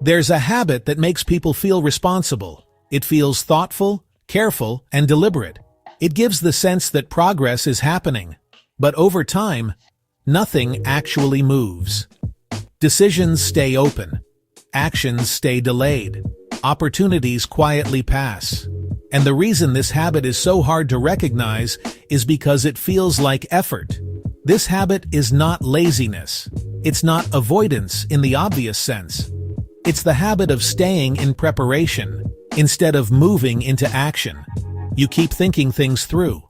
There's a habit that makes people feel responsible. It feels thoughtful, careful, and deliberate. It gives the sense that progress is happening. But over time, nothing actually moves. Decisions stay open. Actions stay delayed. Opportunities quietly pass. And the reason this habit is so hard to recognize is because it feels like effort. This habit is not laziness. It's not avoidance in the obvious sense. It's the habit of staying in preparation instead of moving into action. You keep thinking things through,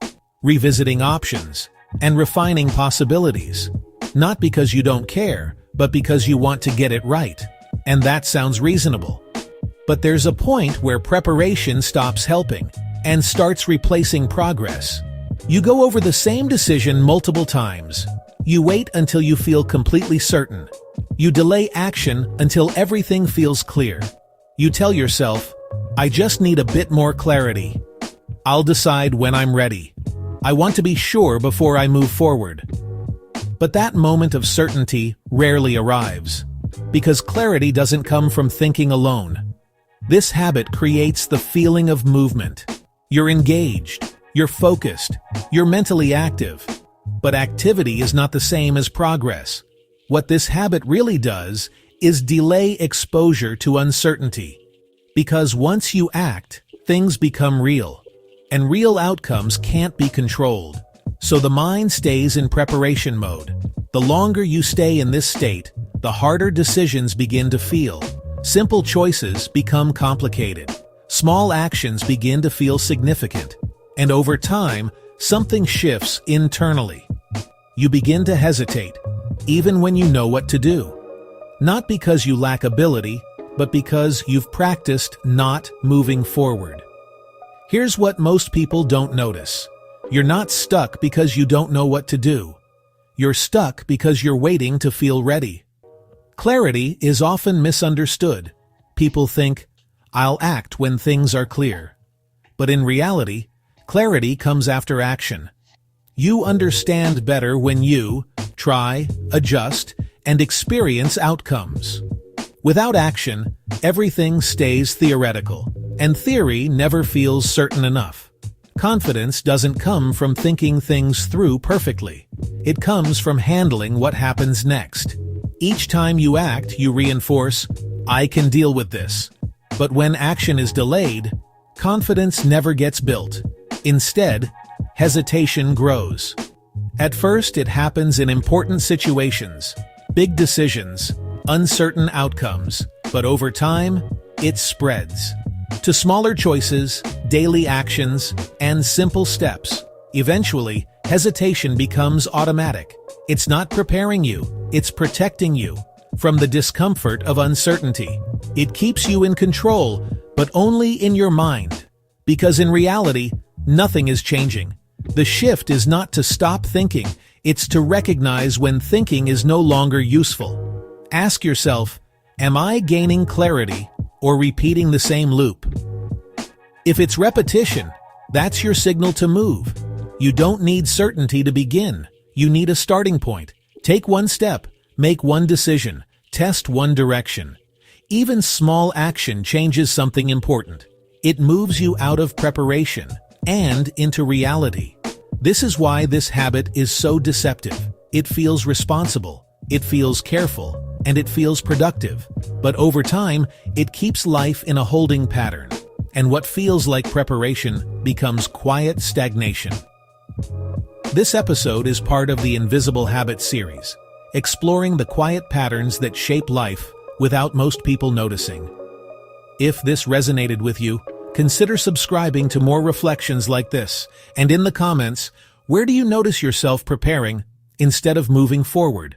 revisiting options, and refining possibilities. Not because you don't care, but because you want to get it right. And that sounds reasonable. But there's a point where preparation stops helping and starts replacing progress. You go over the same decision multiple times. You wait until you feel completely certain. You delay action until everything feels clear. You tell yourself, I just need a bit more clarity. I'll decide when I'm ready. I want to be sure before I move forward. But that moment of certainty rarely arrives, because clarity doesn't come from thinking alone. This habit creates the feeling of movement. You're engaged, you're focused, you're mentally active. But activity is not the same as progress. What this habit really does is delay exposure to uncertainty. Because once you act, things become real. And real outcomes can't be controlled. So the mind stays in preparation mode. The longer you stay in this state, the harder decisions begin to feel. Simple choices become complicated. Small actions begin to feel significant. And over time, something shifts internally. You begin to hesitate, even when you know what to do. Not because you lack ability, but because you've practiced not moving forward. Here's what most people don't notice. You're not stuck because you don't know what to do. You're stuck because you're waiting to feel ready. Clarity is often misunderstood. People think, I'll act when things are clear. But in reality, clarity comes after action. You understand better when you try, adjust, and experience outcomes. Without action, everything stays theoretical, and theory never feels certain enough. Confidence doesn't come from thinking things through perfectly. It comes from handling what happens next. Each time you act, you reinforce, I can deal with this. But when action is delayed, confidence never gets built. Instead, hesitation grows. At first, it happens in important situations, big decisions, uncertain outcomes, but over time, it spreads to smaller choices, daily actions, and simple steps. Eventually, hesitation becomes automatic. It's not preparing you, it's protecting you from the discomfort of uncertainty. It keeps you in control, but only in your mind. Because in reality, nothing is changing. The shift is not to stop thinking, it's to recognize when thinking is no longer useful. Ask yourself, am I gaining clarity or repeating the same loop? If it's repetition, that's your signal to move. You don't need certainty to begin. You need a starting point. Take one step, make one decision, test one direction. Even small action changes something important. It moves you out of preparation and into reality. This is why this habit is so deceptive. It feels responsible, it feels careful, and it feels productive. But over time, it keeps life in a holding pattern. And what feels like preparation becomes quiet stagnation. This episode is part of the Invisible Habits series, exploring the quiet patterns that shape life without most people noticing. If this resonated with you, consider subscribing to more reflections like this, and in the comments, where do you notice yourself preparing instead of moving forward?